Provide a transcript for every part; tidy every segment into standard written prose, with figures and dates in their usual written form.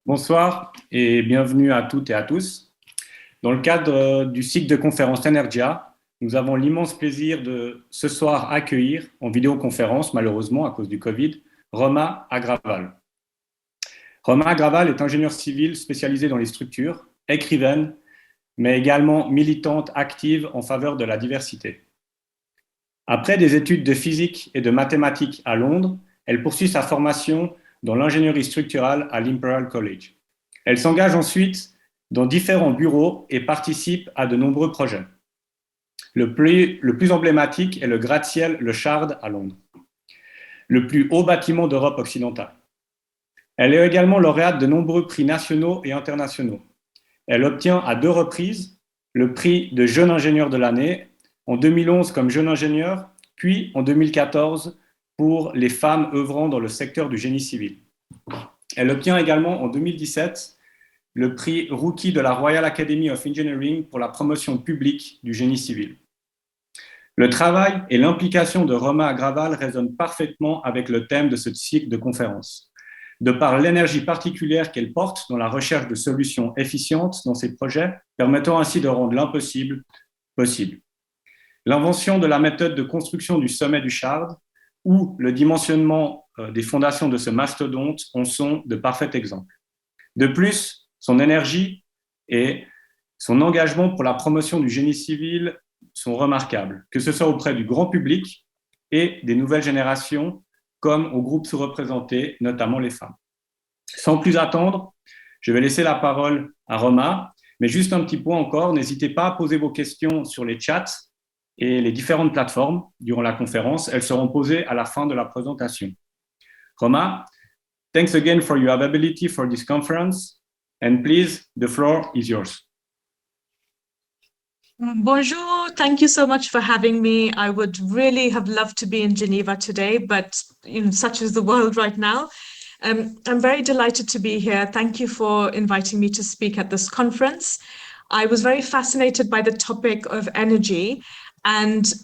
Bonsoir et bienvenue à toutes et à tous. Dans le cadre du cycle de conférences Energia, nous avons l'immense plaisir de ce soir accueillir en vidéoconférence, malheureusement à cause du Covid, Roma Agrawal. Roma Agrawal est ingénieure civile spécialisée dans les structures, écrivaine, mais également militante active en faveur de la diversité. Après des études de physique et de mathématiques à Londres, elle poursuit sa formation dans l'ingénierie structurale à l'Imperial College. Elle s'engage ensuite dans différents bureaux et participe à de nombreux projets. Le plus emblématique est le gratte-ciel Le Shard à Londres, le plus haut bâtiment d'Europe occidentale. Elle est également lauréate de nombreux prix nationaux et internationaux. Elle obtient à 2 reprises le prix de jeune ingénieur de l'année, en 2011 comme jeune ingénieur, puis en 2014 pour les femmes œuvrant dans le secteur du génie civil. Elle obtient également en 2017 le prix Rookie de la Royal Academy of Engineering pour la promotion publique du génie civil. Le travail et l'implication de Roma Agrawal résonnent parfaitement avec le thème de ce cycle de conférences, de par l'énergie particulière qu'elle porte dans la recherche de solutions efficientes dans ses projets, permettant ainsi de rendre l'impossible possible. L'invention de la méthode de construction du sommet du Shard ou le dimensionnement des fondations de ce mastodonte en sont de parfaits exemples. De plus, son énergie et son engagement pour la promotion du génie civil sont remarquables, que ce soit auprès du grand public et des nouvelles générations, comme aux groupes sous-représentés, notamment les femmes. Sans plus attendre, je vais laisser la parole à Roma, mais juste un petit point encore, n'hésitez pas à poser vos questions sur les chats et les différentes plateformes durant la conférence. Elles seront posées à la fin de la présentation. Roma, thanks again for your availability for this conference, and please, the floor is yours. Bonjour, thank you so much for having me. I would really have loved to be in Geneva today, but such is the world right now. I'm very delighted to be here. Thank you for inviting me to speak at this conference. I was very fascinated by the topic of energy, and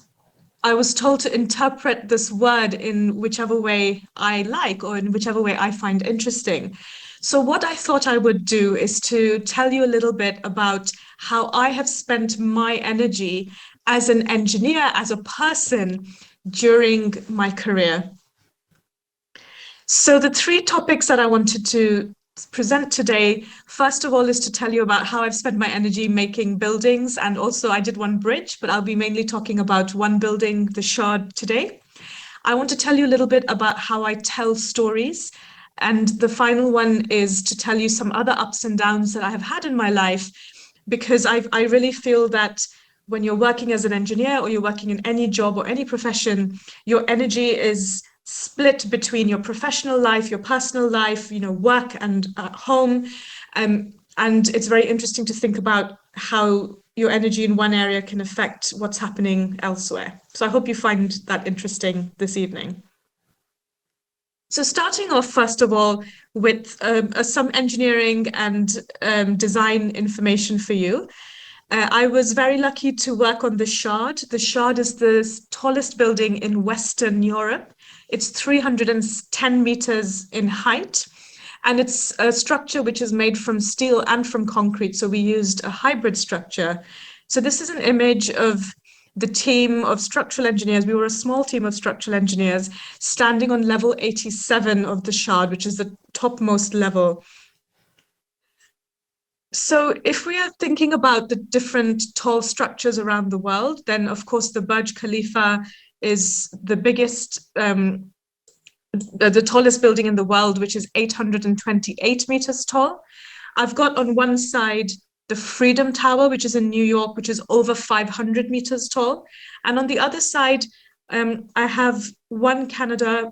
I was told to interpret this word in whichever way I like or in whichever way I find interesting. So what I thought I would do is to tell you a little bit about how I have spent my energy as an engineer, as a person during my career. So the 3 topics that I wanted to present today, first of all, is to tell you about how I've spent my energy making buildings, and also I did one bridge, but I'll be mainly talking about one building, the Shard, today. I want to tell you a little bit about how I tell stories, and the final one is to tell you some other ups and downs that I have had in my life, because I really feel that when you're working as an engineer or you're working in any job or any profession, your energy is split between your professional life, your personal life, work and home. And it's very interesting to think about how your energy in one area can affect what's happening elsewhere. So I hope you find that interesting this evening. So starting off, first of all, with some engineering and design information for you. I was very lucky to work on the Shard. The Shard is the tallest building in Western Europe. It's 310 meters in height, and it's a structure which is made from steel and from concrete. So we used a hybrid structure. So this is an image of the team of structural engineers. We were a small team of structural engineers standing on level 87 of the Shard, which is the topmost level. So if we are thinking about the different tall structures around the world, then of course the Burj Khalifa is the biggest, the tallest building in the world, which is 828 meters tall. I've got on one side the Freedom Tower, which is in New York, which is over 500 meters tall. And on the other side, I have One Canada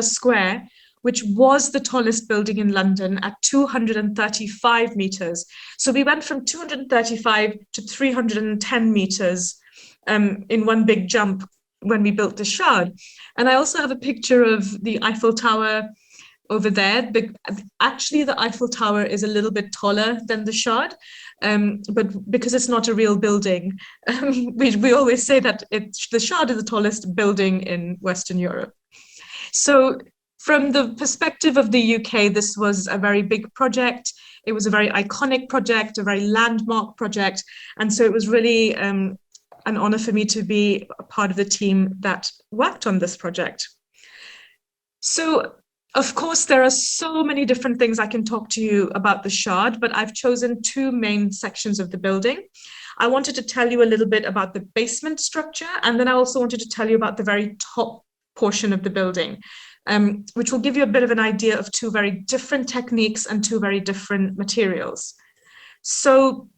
Square, which was the tallest building in London at 235 meters. So we went from 235 to 310 meters in one big jump when we built the Shard. And I also have a picture of the Eiffel Tower over there. But actually, the Eiffel Tower is a little bit taller than the Shard, but because it's not a real building, we always say that the Shard is the tallest building in Western Europe. So From the perspective of the UK, this was a very big project. It was a very iconic project, a very landmark project. And so it was really an honor for me to be a part of the team that worked on this project. So, of course, there are so many different things I can talk to you about the Shard, but I've chosen two main sections of the building. I wanted to tell you a little bit about the basement structure, and then I also wanted to tell you about the very top portion of the building, which will give you a bit of an idea of two very different techniques and two very different materials. So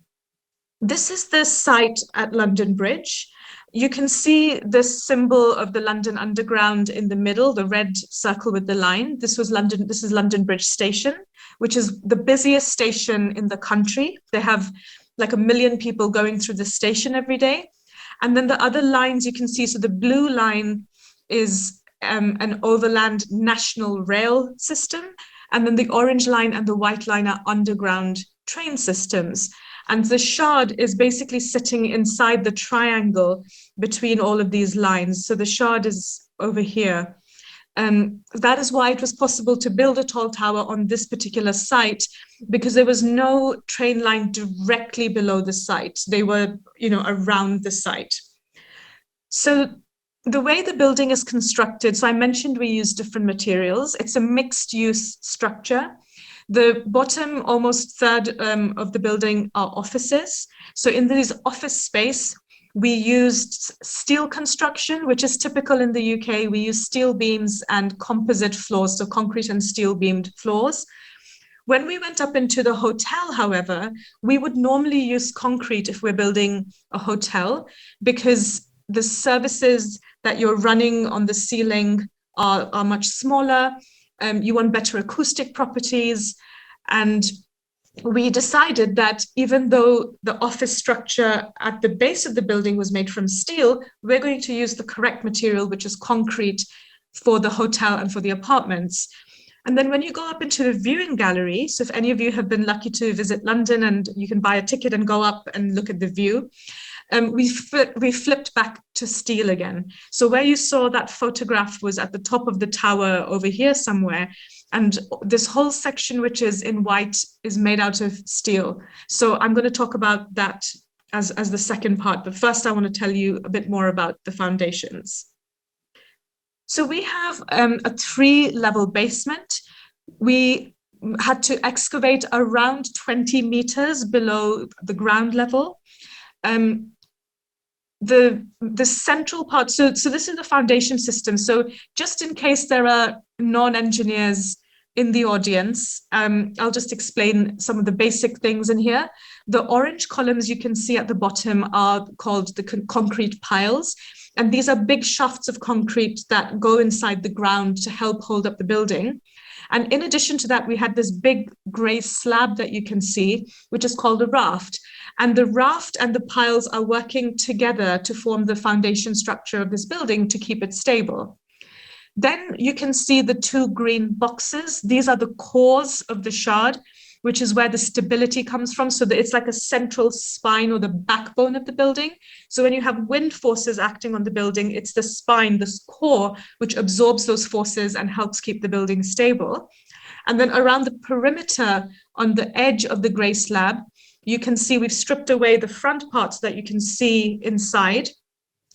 this is the site at London Bridge. You can see this symbol of the London Underground in the middle, the red circle with the line. This is London Bridge Station, which is the busiest station in the country. They have like 1 million people going through the station every day. And then the other lines you can see, so the blue line is an overland national rail system. And then the orange line and the white line are underground train systems. And the Shard is basically sitting inside the triangle between all of these lines. So the Shard is over here. That is why it was possible to build a tall tower on this particular site, because there was no train line directly below the site. They were, around the site. So the way the building is constructed, so I mentioned we use different materials. It's a mixed use structure. The bottom almost third of the building are offices. So in this office space, we used steel construction, which is typical in the UK. We use steel beams and composite floors, so concrete and steel beamed floors. When we went up into the hotel, however, we would normally use concrete if we're building a hotel, because the services that you're running on the ceiling are much smaller. You want better acoustic properties. And we decided that even though the office structure at the base of the building was made from steel, we're going to use the correct material, which is concrete, for the hotel and for the apartments. And then when you go up into the viewing gallery, so if any of you have been lucky to visit London and you can buy a ticket and go up and look at the view, we flipped back to steel again. So where you saw that photograph was at the top of the tower over here somewhere. And this whole section, which is in white, is made out of steel. So I'm going to talk about that as the second part. But first, I want to tell you a bit more about the foundations. So we have a 3-level basement. We had to excavate around 20 meters below the ground level. The central part, so this is the foundation system. So just in case there are non-engineers in the audience, I'll just explain some of the basic things in here. The orange columns you can see at the bottom are called the concrete piles. And these are big shafts of concrete that go inside the ground to help hold up the building. And in addition to that, we had this big gray slab that you can see, which is called a raft. And the raft and the piles are working together to form the foundation structure of this building to keep it stable. Then you can see the 2 green boxes. These are the cores of the Shard, which is where the stability comes from. So that it's like a central spine or the backbone of the building. So when you have wind forces acting on the building, it's the spine, this core, which absorbs those forces and helps keep the building stable. And then around the perimeter on the edge of the gray slab, you can see we've stripped away the front parts that you can see inside.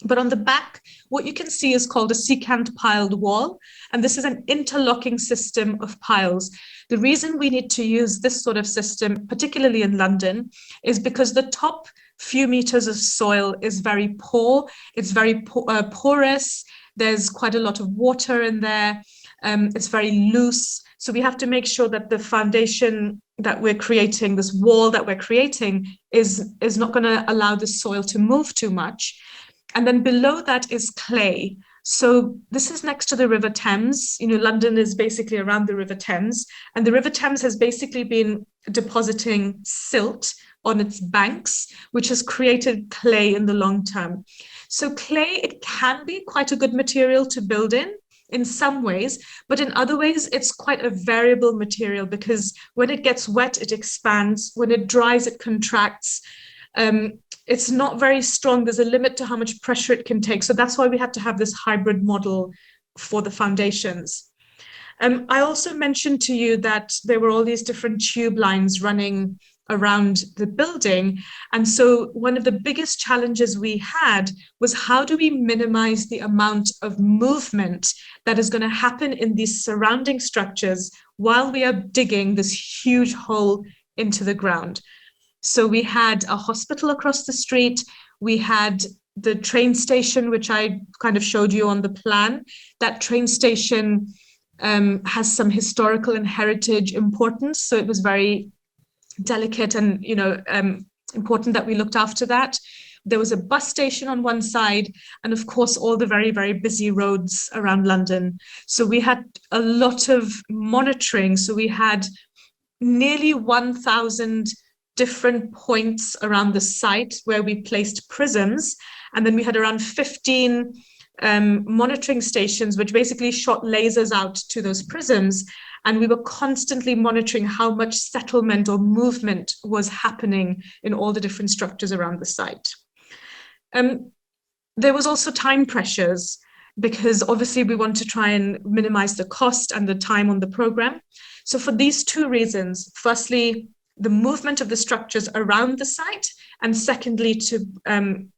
But on the back, what you can see is called a secant piled wall. And this is an interlocking system of piles. The reason we need to use this sort of system, particularly in London, is because the top few meters of soil is very poor. It's very porous. There's quite a lot of water in there. It's very loose. So we have to make sure that the foundation that we're creating, this wall that we're creating, is not going to allow the soil to move too much. And then below that is clay. So this is next to the River Thames. London is basically around the River Thames. And the River Thames has basically been depositing silt on its banks, which has created clay in the long term. So clay, it can be quite a good material to build in some ways, but in other ways, it's quite a variable material, because when it gets wet, it expands. When it dries, it contracts. It's not very strong. There's a limit to how much pressure it can take. So that's why we had to have this hybrid model for the foundations. I also mentioned to you that there were all these different tube lines running around the building. And so one of the biggest challenges we had was, how do we minimize the amount of movement that is going to happen in these surrounding structures while we are digging this huge hole into the ground? So we had a hospital across the street. We had the train station, which I kind of showed you on the plan. That train station has some historical and heritage importance. So it was very delicate and, important that we looked after that. There was a bus station on one side, and of course, all the very, very busy roads around London. So we had a lot of monitoring. So we had nearly 1,000 different points around the site where we placed prisms. And then we had around 15 monitoring stations, which basically shot lasers out to those prisms. And we were constantly monitoring how much settlement or movement was happening in all the different structures around the site. There was also time pressures, because obviously we want to try and minimize the cost and the time on the program. So for these two reasons, firstly, the movement of the structures around the site, and secondly, to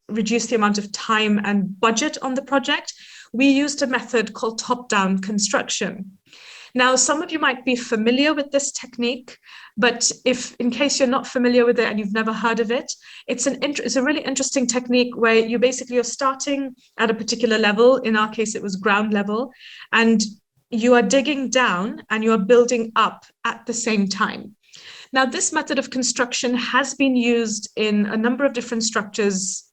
reduce the amount of time and budget on the project, we used a method called top-down construction. Now, some of you might be familiar with this technique, but if, in case you're not familiar with it and you've never heard of it, it's a really interesting technique where you basically are starting at a particular level. In our case, it was ground level, and you are digging down and you are building up at the same time. Now, this method of construction has been used in a number of different structures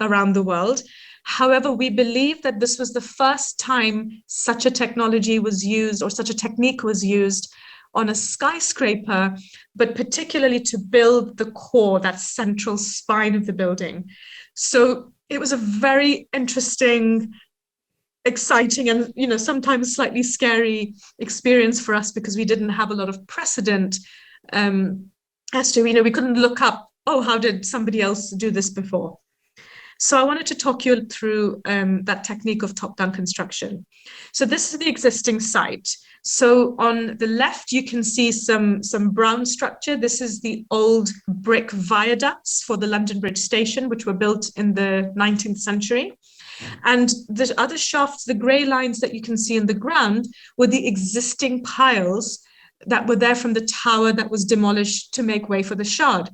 around the world. However, we believe that this was the first time such a technology was used, or such a technique was used, on a skyscraper, but particularly to build the core, that central spine of the building. So it was a very interesting, exciting, and sometimes slightly scary experience for us, because we didn't have a lot of precedent as to, we couldn't look up, oh, how did somebody else do this before? So I wanted to talk you through that technique of top-down construction. So this is the existing site. So on the left, you can see some brown structure. This is the old brick viaducts for the London Bridge station, which were built in the 19th century. And the other shafts, the grey lines that you can see in the ground, were the existing piles that were there from the tower that was demolished to make way for the Shard.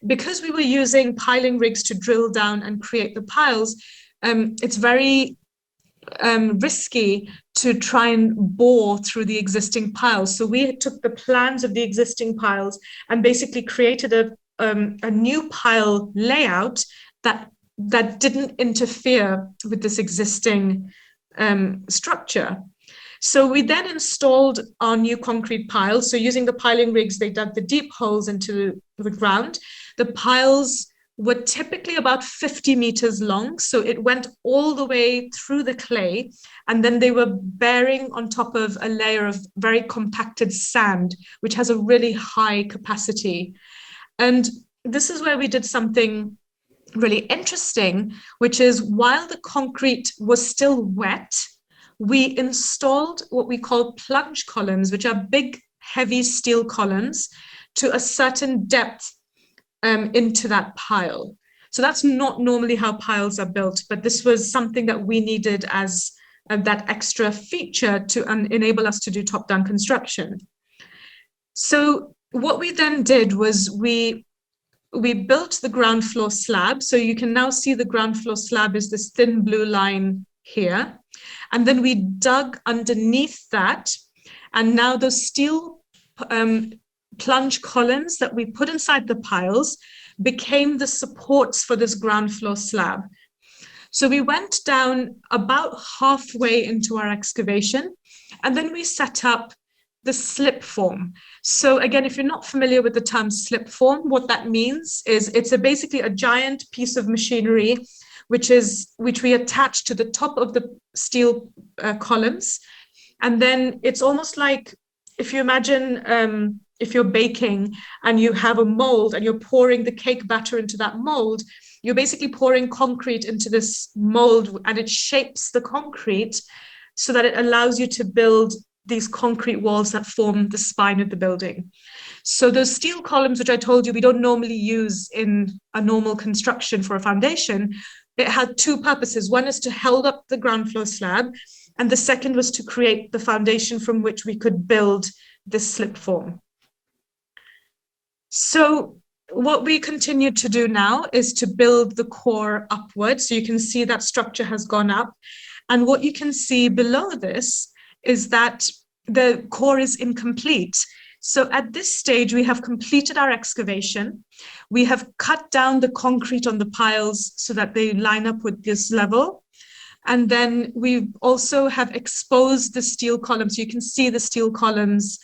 Because we were using piling rigs to drill down and create the piles, it's very risky to try and bore through the existing piles. So we took the plans of the existing piles and basically created a new pile layout that didn't interfere with this existing structure. So we then installed our new concrete piles. So using the piling rigs, they dug the deep holes into the ground. The piles were typically about 50 meters long. So it went all the way through the clay, and then they were bearing on top of a layer of very compacted sand, which has a really high capacity. And this is where we did something really interesting, which is, while the concrete was still wet, we installed what we call plunge columns, which are big, heavy steel columns to a certain depth into that pile. So that's not normally how piles are built, but this was something that we needed as that extra feature to enable us to do top-down construction. So what we then did was we built the ground floor slab. So you can now see the ground floor slab is this thin blue line here. And then we dug underneath that. And now those steel plunge columns that we put inside the piles became the supports for this ground floor slab. So we went down about halfway into our excavation, and then we set up the slip form. So again, if you're not familiar with the term slip form, what that means is it's basically a giant piece of machinery which we attach to the top of the steel columns. And then it's almost like, if you imagine if you're baking and you have a mold and you're pouring the cake batter into that mold, you're basically pouring concrete into this mold, and it shapes the concrete so that it allows you to build these concrete walls that form the spine of the building. So those steel columns, which I told you we don't normally use in a normal construction for a foundation, it had two purposes. One is to hold up the ground floor slab, and the second was to create the foundation from which we could build this slip form. So what we continue to do now is to build the core upwards. So you can see that structure has gone up. And what you can see below this is that the core is incomplete. So at this stage, we have completed our excavation. We have cut down the concrete on the piles so that they line up with this level. And then we also have exposed the steel columns. You can see the steel columns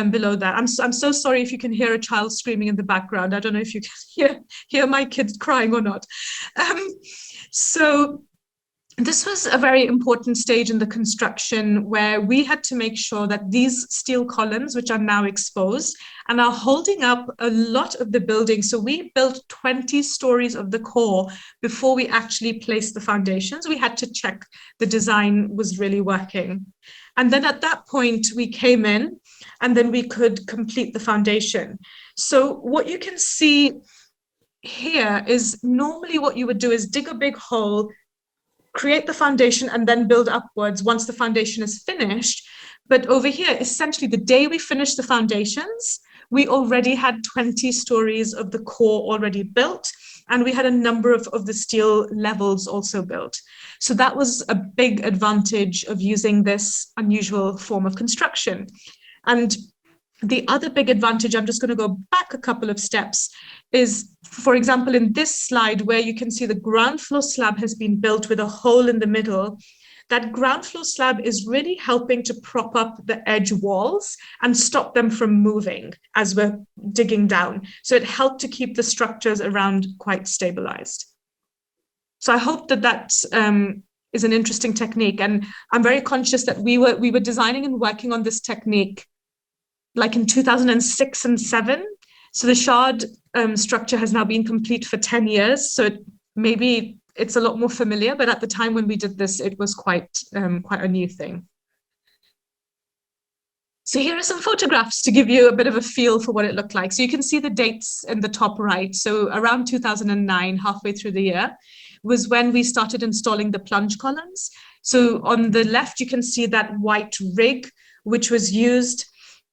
below that. I'm so sorry if you can hear a child screaming in the background. I don't know if you can hear my kids crying or not. So this was a very important stage in the construction where we had to make sure that these steel columns, which are now exposed and are holding up a lot of the building. So we built 20 stories of the core before we actually placed the foundations. We had to check the design was really working. And then at that point, we came in and then we could complete the foundation. So what you can see here is normally what you would do is dig a big hole, create the foundation, and then build upwards once the foundation is finished. But over here, essentially, the day we finished the foundations, we already had 20 stories of the core already built, and we had a number of the steel levels also built. So that was a big advantage of using this unusual form of construction. And the other big advantage, I'm just going to go back a couple of steps, is, for example, in this slide where you can see the ground floor slab has been built with a hole in the middle. That ground floor slab is really helping to prop up the edge walls and stop them from moving as we're digging down. So it helped to keep the structures around quite stabilized. So I hope that is an interesting technique. And I'm very conscious that we were designing and working on this technique like in 2006 and 7. So the shard structure has now been complete for 10 years. So maybe it's a lot more familiar, but at the time when we did this, it was quite a new thing. So here are some photographs to give you a bit of a feel for what it looked like. So you can see the dates in the top right. So around 2009, halfway through the year, was when we started installing the plunge columns. So on the left, you can see that white rig, which was used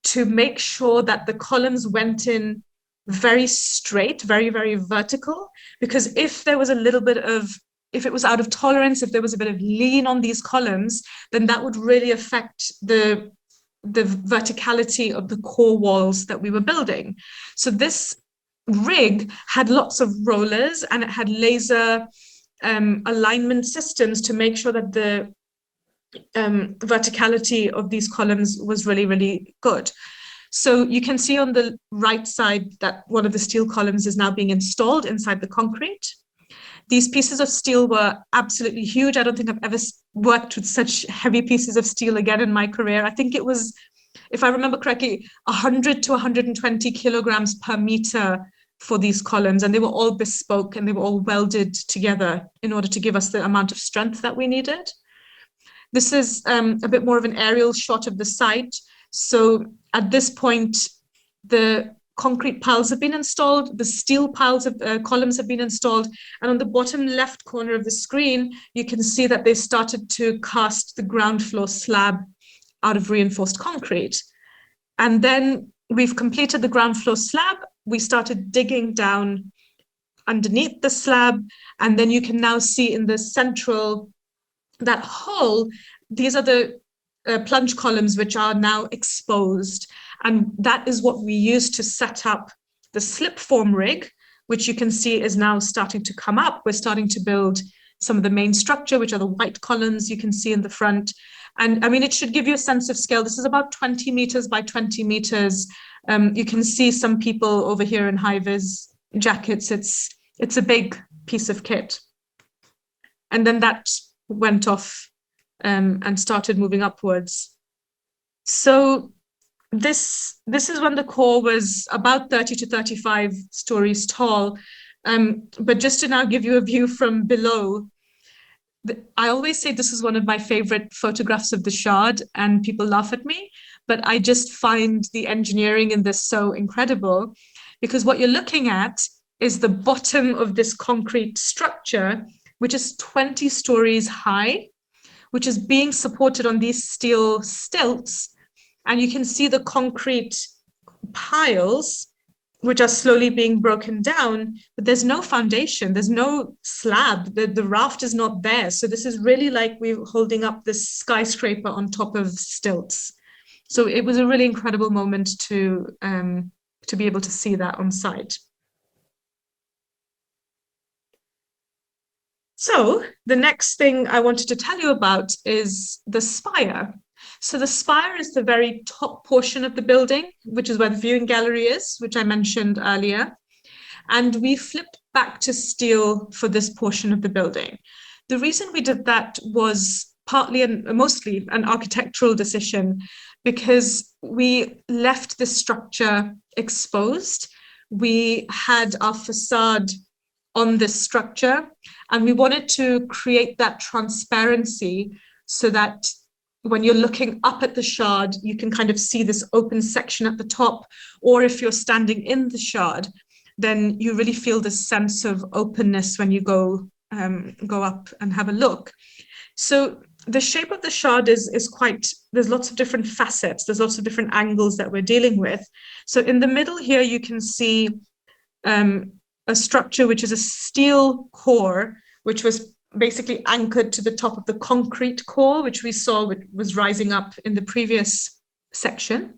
to make sure that the columns went in very straight, very, very vertical, because if there was a little bit of, if it was out of tolerance, if there was a bit of lean on these columns, then that would really affect the verticality of the core walls that we were building. So this rig had lots of rollers and it had laser alignment systems to make sure that the verticality of these columns was really, really good. So you can see on the right side that one of the steel columns is now being installed inside the concrete. These pieces of steel were absolutely huge. I don't think I've ever worked with such heavy pieces of steel again in my career. I think it was, if I remember correctly, 100 to 120 kilograms per meter for these columns, and they were all bespoke and they were all welded together in order to give us the amount of strength that we needed. This is a bit more of an aerial shot of the site. So at this point, the concrete piles have been installed, the steel piles of columns have been installed, and on the bottom left corner of the screen, you can see that they started to cast the ground floor slab out of reinforced concrete. And then we've completed the ground floor slab. We started digging down underneath the slab, and then you can now see in the central, that hole, these are the plunge columns which are now exposed. And that is what we use to set up the slip form rig, which you can see is now starting to come up. We're starting to build some of the main structure, which are the white columns you can see in the front. And I mean, it should give you a sense of scale. This is about 20 meters by 20 meters. You can see some people over here in high-vis jackets. It's a big piece of kit. And then that went off and started moving upwards. So this is when the core was about 30 to 35 stories tall. But just to now give you a view from below, I always say this is one of my favorite photographs of the Shard, and people laugh at me, but I just find the engineering in this so incredible, because what you're looking at is the bottom of this concrete structure, which is 20 stories high, which is being supported on these steel stilts. And you can see the concrete piles, which are slowly being broken down, but there's no foundation, there's no slab, the raft is not there. So this is really like we're holding up this skyscraper on top of stilts. So it was a really incredible moment to be able to see that on site. So the next thing I wanted to tell you about is the spire. So the spire is the very top portion of the building, which is where the viewing gallery is, which I mentioned earlier. And we flipped back to steel for this portion of the building. The reason we did that was partly and mostly an architectural decision, because we left the structure exposed. We had our facade on this structure, and we wanted to create that transparency so that when you're looking up at the Shard, you can kind of see this open section at the top, or if you're standing in the Shard, then you really feel this sense of openness when you go up and have a look. So the shape of the Shard is quite, there's lots of different facets, there's lots of different angles that we're dealing with. So in the middle here, you can see a structure which is a steel core, which was basically anchored to the top of the concrete core, which we saw was rising up in the previous section.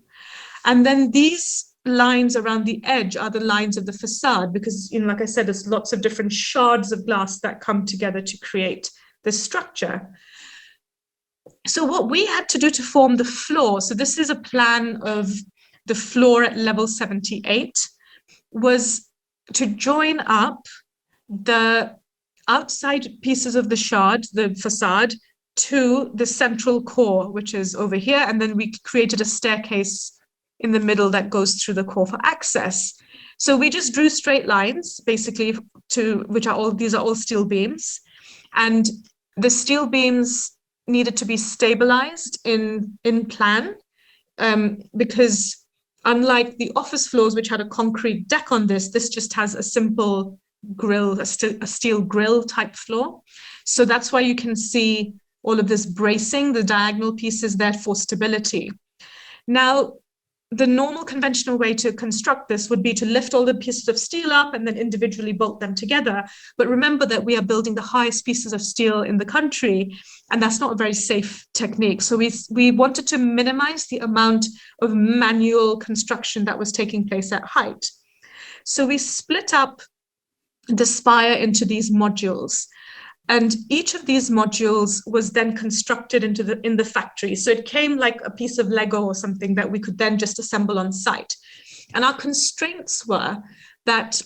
And then these lines around the edge are the lines of the facade, because, like I said, there's lots of different shards of glass that come together to create this structure. So what we had to do to form the floor, so this is a plan of the floor at level 78, was to join up the outside pieces of the Shard, the facade, to the central core, which is over here. And then we created a staircase in the middle that goes through the core for access. So we just drew straight lines, basically, these are all steel beams. And the steel beams needed to be stabilized in plan, because unlike the office floors, which had a concrete deck on this just has a simple grill, a steel grill type floor. So that's why you can see all of this bracing, the diagonal pieces there for stability. Now, the normal conventional way to construct this would be to lift all the pieces of steel up and then individually bolt them together. But remember that we are building the highest pieces of steel in the country, and that's not a very safe technique. So we wanted to minimize the amount of manual construction that was taking place at height. So we split up the spire into these modules. And each of these modules was then constructed in the factory. So it came like a piece of Lego or something that we could then just assemble on site. And our constraints were that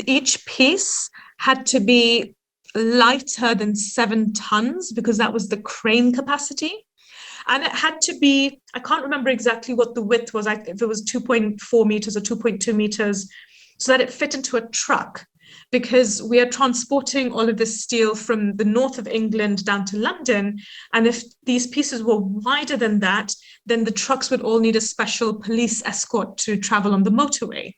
each piece had to be lighter than 7 tons, because that was the crane capacity. And it had to be, I can't remember exactly what the width was, if it was 2.4 meters or 2.2 meters, so that it fit into a truck. Because we are transporting all of this steel from the north of England down to London. And if these pieces were wider than that, then the trucks would all need a special police escort to travel on the motorway.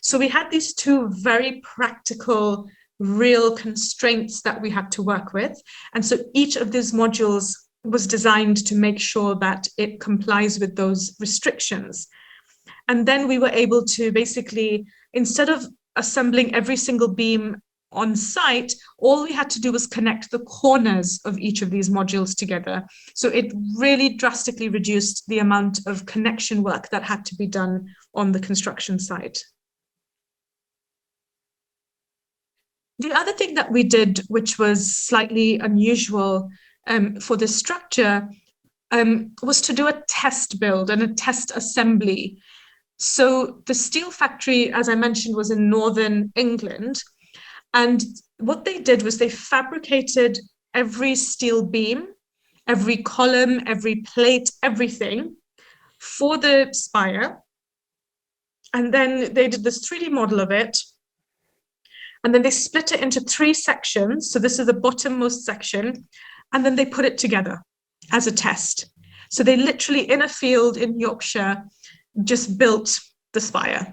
So we had these two very practical, real constraints that we had to work with. And so each of these modules was designed to make sure that it complies with those restrictions. And then we were able to basically, instead of assembling every single beam on site, all we had to do was connect the corners of each of these modules together. So it really drastically reduced the amount of connection work that had to be done on the construction site. The other thing that we did, which was slightly unusual for this structure, was to do a test build and a test assembly. So the steel factory, as I mentioned, was in northern England. And what they did was they fabricated every steel beam, every column, every plate, everything for the spire. And then they did this 3D model of it. And then they split it into 3 sections. So this is the bottommost section. And then they put it together as a test. So they literally, in a field in Yorkshire, just built the spire.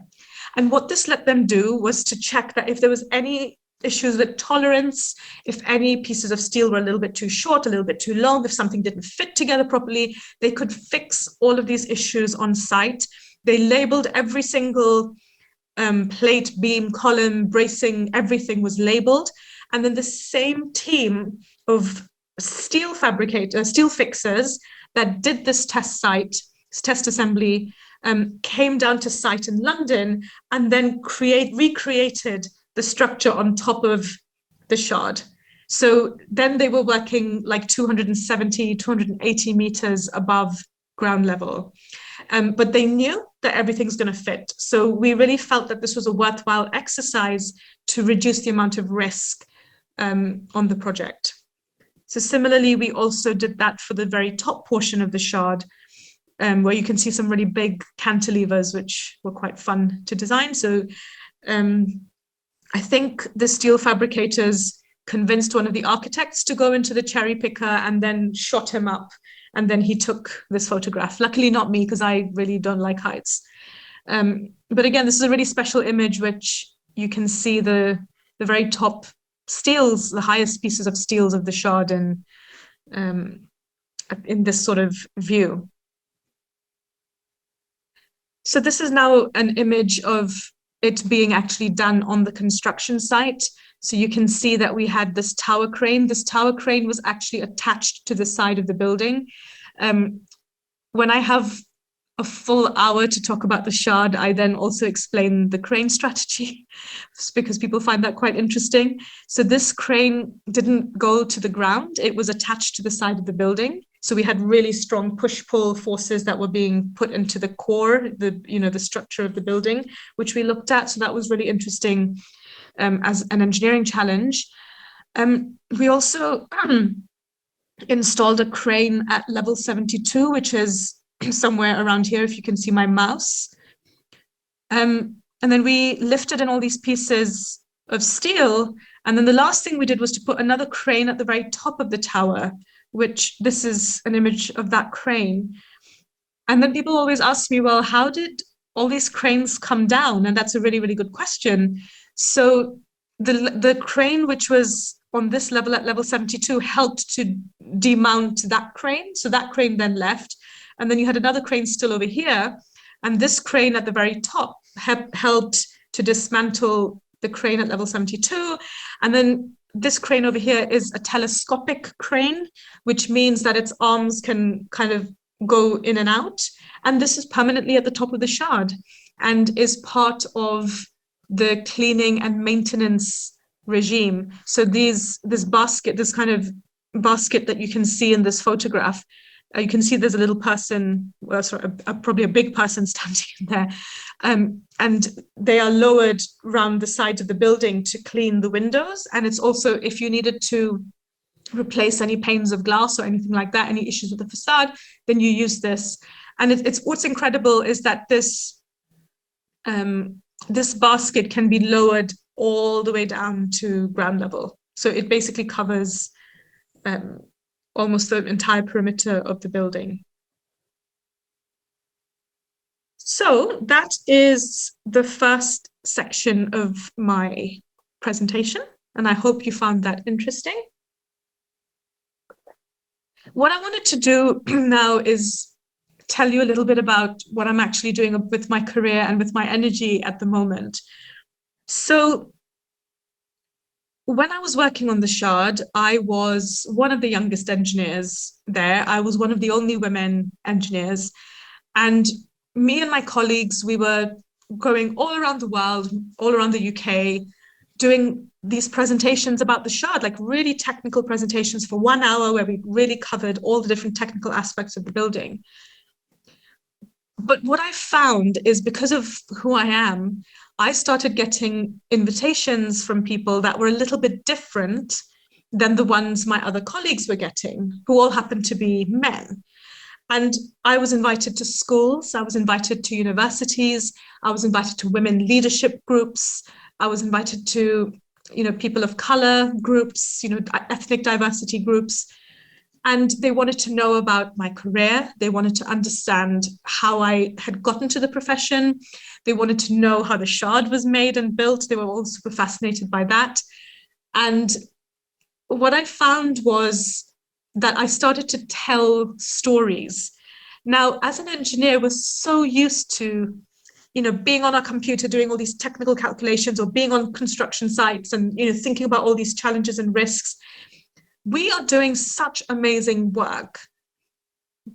And what this let them do was to check that if there was any issues with tolerance, if any pieces of steel were a little bit too short, a little bit too long, if something didn't fit together properly, they could fix all of these issues on site. They labeled every single plate, beam, column, bracing, everything was labeled. And then the same team of steel fixers that did this test assembly, came down to site in London and then recreated the structure on top of the shard. So then they were working like 270, 280 meters above ground level. But they knew that everything's going to fit. So we really felt that this was a worthwhile exercise to reduce the amount of risk on the project. So similarly, we also did that for the very top portion of the shard, where you can see some really big cantilevers, which were quite fun to design. So I think the steel fabricators convinced one of the architects to go into the cherry picker and then shot him up. And then he took this photograph. Luckily not me, because I really don't like heights. But again, this is a really special image, which you can see the very top steels, the highest pieces of steels of the shard in this sort of view. So this is now an image of it being actually done on the construction site. So you can see that we had this tower crane. This tower crane was actually attached to the side of the building. When I have a full hour to talk about the shard, I then also explain the crane strategy because people find that quite interesting. So this crane didn't go to the ground. It was attached to the side of the building. So we had really strong push-pull forces that were being put into the core, the structure of the building, which we looked at. So that was really interesting as an engineering challenge. We also installed a crane at level 72, which is somewhere around here, if you can see my mouse. And then we lifted in all these pieces of steel. And then the last thing we did was to put another crane at the very top of the tower, which this is an image of that crane. And then people always ask me, well, how did all these cranes come down? And that's a really, really good question. So the crane, which was on this level at level 72, helped to demount that crane. So that crane then left. And then you had another crane still over here. And this crane at the very top helped to dismantle the crane at level 72. And then this crane over here is a telescopic crane, which means that its arms can kind of go in and out. And this is permanently at the top of the shard and is part of the cleaning and maintenance regime. So this kind of basket that you can see in this photograph, you can see there's a little person, probably a big person standing in there. And they are lowered around the sides of the building to clean the windows. And it's also, if you needed to replace any panes of glass or anything like that, any issues with the facade, then you use this. And it's what's incredible is that this basket can be lowered all the way down to ground level. So it basically covers almost the entire perimeter of the building. So that is the first section of my presentation, and I hope you found that interesting. What I wanted to do now is tell you a little bit about what I'm actually doing with my career and with my energy at the moment. So when I was working on the Shard, I was one of the youngest engineers there. I was one of the only women engineers. And me and my colleagues, we were going all around the world, all around the UK, doing these presentations about the Shard, like really technical presentations for 1 hour where we really covered all the different technical aspects of the building. But what I found is because of who I am, I started getting invitations from people that were a little bit different than the ones my other colleagues were getting, who all happened to be men. And I was invited to schools, I was invited to universities, I was invited to women leadership groups, I was invited to people of color groups, ethnic diversity groups. And they wanted to know about my career. They wanted to understand how I had gotten to the profession. They wanted to know how the shard was made and built. They were all super fascinated by that. And what I found was that I started to tell stories. Now, as an engineer, we're so used to being on our computer doing all these technical calculations, or being on construction sites and thinking about all these challenges and risks. We are doing such amazing work,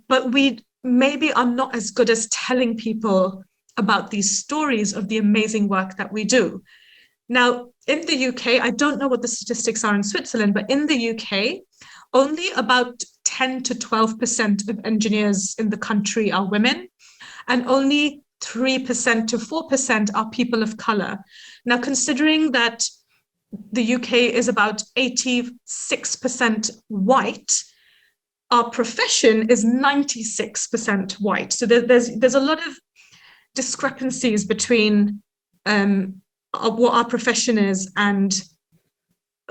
but we maybe are not as good as telling people about these stories of the amazing work that we do. Now, in the UK, I don't know what the statistics are in Switzerland, but in the UK, only about 10 to 12% of engineers in the country are women, and only 3% to 4% are people of color. Now, considering that the UK is about 86% white, our profession is 96% white. So there's a lot of discrepancies between what our profession is and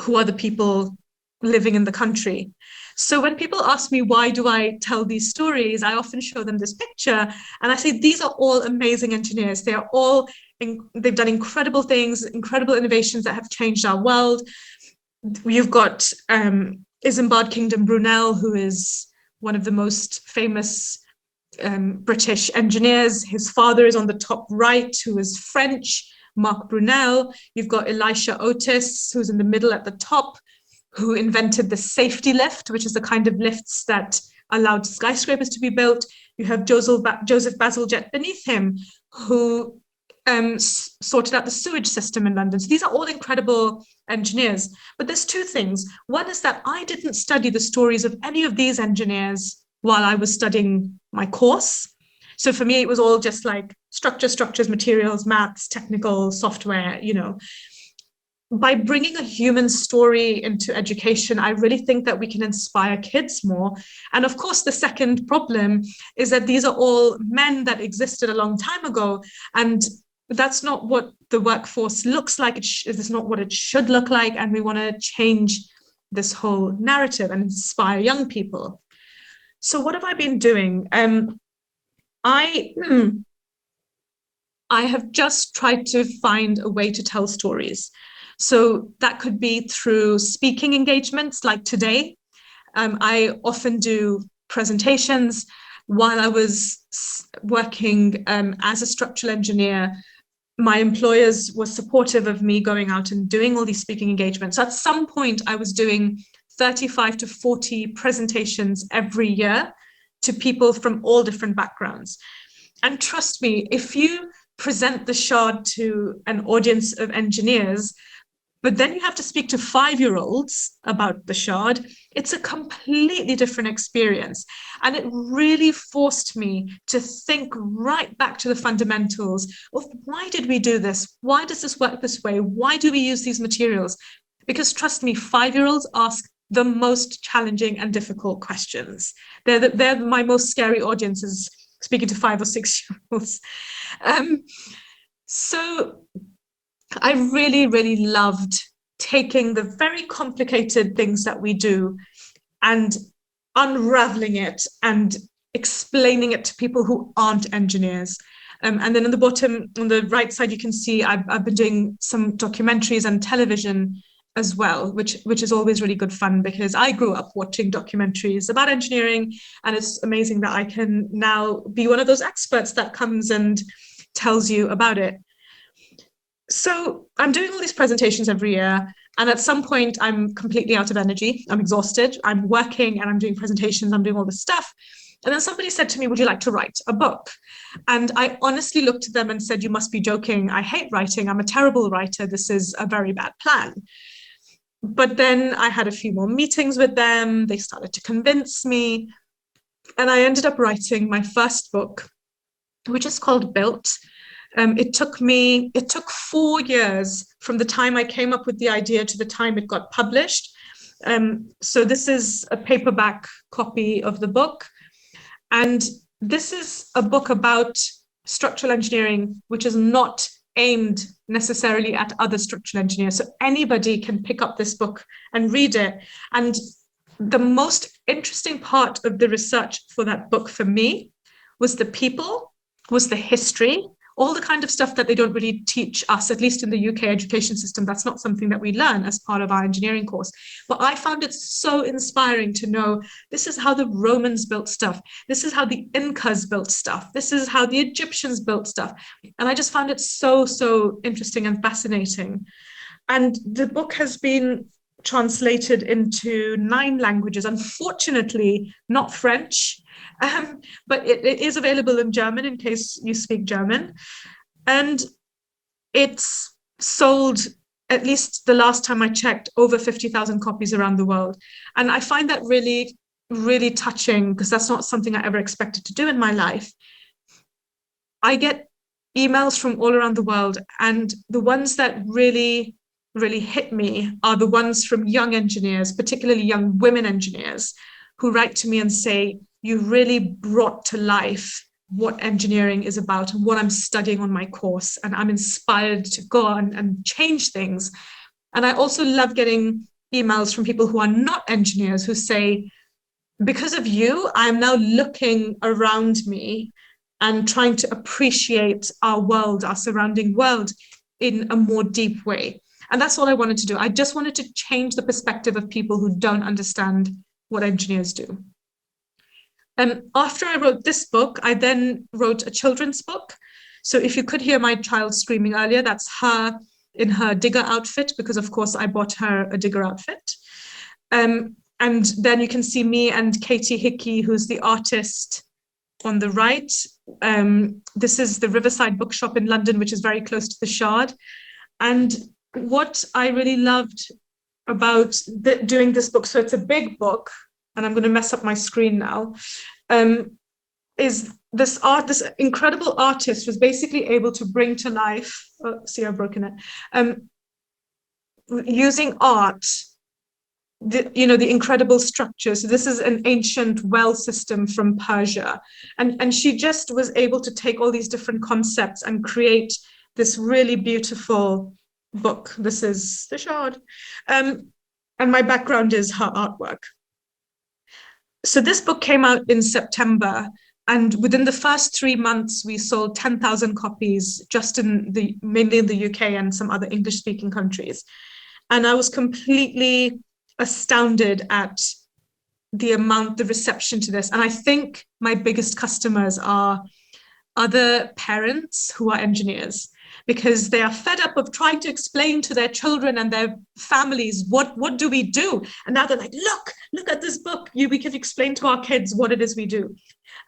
who are the people living in the country. So when people ask me, why do I tell these stories, I often show them this picture and I say, these are all amazing engineers. They've done incredible things, incredible innovations that have changed our world. You've got Isambard Kingdom Brunel, who is one of the most famous British engineers. His father is on the top right, who is French, Marc Brunel. You've got Elisha Otis, who's in the middle at the top, who invented the safety lift, which is the kind of lifts that allowed skyscrapers to be built. You have Joseph Bazalgette beneath him, who sorted out the sewage system in London. So these are all incredible engineers. But there's two things. One is that I didn't study the stories of any of these engineers while I was studying my course. So for me, it was all just like structures, materials, maths, technical, software, By bringing a human story into education, I really think that we can inspire kids more. And of course, the second problem is that these are all men that existed a long time ago. And that's not what the workforce looks like. It's not what it should look like. And we want to change this whole narrative and inspire young people. So what have I been doing? I have just tried to find a way to tell stories. So that could be through speaking engagements like today. I often do presentations. While I was working as a structural engineer, my employers were supportive of me going out and doing all these speaking engagements. So at some point, I was doing 35 to 40 presentations every year to people from all different backgrounds. And trust me, if you present the Shard to an audience of engineers, but then you have to speak to 5-year-olds about the Shard, it's a completely different experience. And it really forced me to think right back to the fundamentals of, why did we do this? Why does this work this way? Why do we use these materials? Because trust me, 5-year-olds ask the most challenging and difficult questions. They're my most scary audiences, speaking to 5 or 6-year-olds. So I really, really loved taking the very complicated things that we do and unraveling it and explaining it to people who aren't engineers. And then on the bottom, on the right side, you can see I've been doing some documentaries and television as well, which is always really good fun, because I grew up watching documentaries about engineering, and it's amazing that I can now be one of those experts that comes and tells you about it. So I'm doing all these presentations every year, and at some point I'm completely out of energy. I'm exhausted. I'm working and I'm doing presentations. I'm doing all this stuff. And then somebody said to me, would you like to write a book? And I honestly looked at them and said, you must be joking. I hate writing. I'm a terrible writer. This is a very bad plan. But then I had a few more meetings with them. They started to convince me. And I ended up writing my first book, which is called Built. It took 4 years from the time I came up with the idea to the time it got published. So this is a paperback copy of the book. And this is a book about structural engineering, which is not aimed necessarily at other structural engineers. So anybody can pick up this book and read it. And the most interesting part of the research for that book for me was the people, was the history, all the kind of stuff that they don't really teach us, at least in the UK education system. That's not something that we learn as part of our engineering course. But I found it so inspiring to know this is how the Romans built stuff. This is how the Incas built stuff. This is how the Egyptians built stuff. And I just found it so, so interesting and fascinating. And the book has been translated into 9 languages, unfortunately, not French. But it is available in German in case you speak German. And it's sold, at least the last time I checked, over 50,000 copies around the world. And I find that really, really touching, because that's not something I ever expected to do in my life. I get emails from all around the world, and the ones that really, really hit me are the ones from young engineers, particularly young women engineers, who write to me and say, you really brought to life what engineering is about and what I'm studying on my course. And I'm inspired to go on and change things. And I also love getting emails from people who are not engineers who say, because of you, I'm now looking around me and trying to appreciate our world, our surrounding world, in a more deep way. And that's all I wanted to do. I just wanted to change the perspective of people who don't understand what engineers do. After I wrote this book, I then wrote a children's book. So if you could hear my child screaming earlier, that's her in her digger outfit, because of course I bought her a digger outfit. And then you can see me and Katie Hickey, who's the artist on the right. This is the Riverside Bookshop in London, which is very close to the Shard. And what I really loved about doing this book, so it's a big book, and I'm going to mess up my screen now, is this incredible artist was basically able to bring to life, see, I've broken it, using art, the incredible structures. So this is an ancient well system from Persia. And she just was able to take all these different concepts and create this really beautiful book. This is the Shard. And my background is her artwork. So this book came out in September, and within the first 3 months, we sold 10,000 copies just mainly in the UK and some other English-speaking countries. And I was completely astounded at the reception to this. And I think my biggest customers are other parents who are engineers, because they are fed up of trying to explain to their children and their families, what do we do? And now they're like, look at this book. We can explain to our kids what it is we do.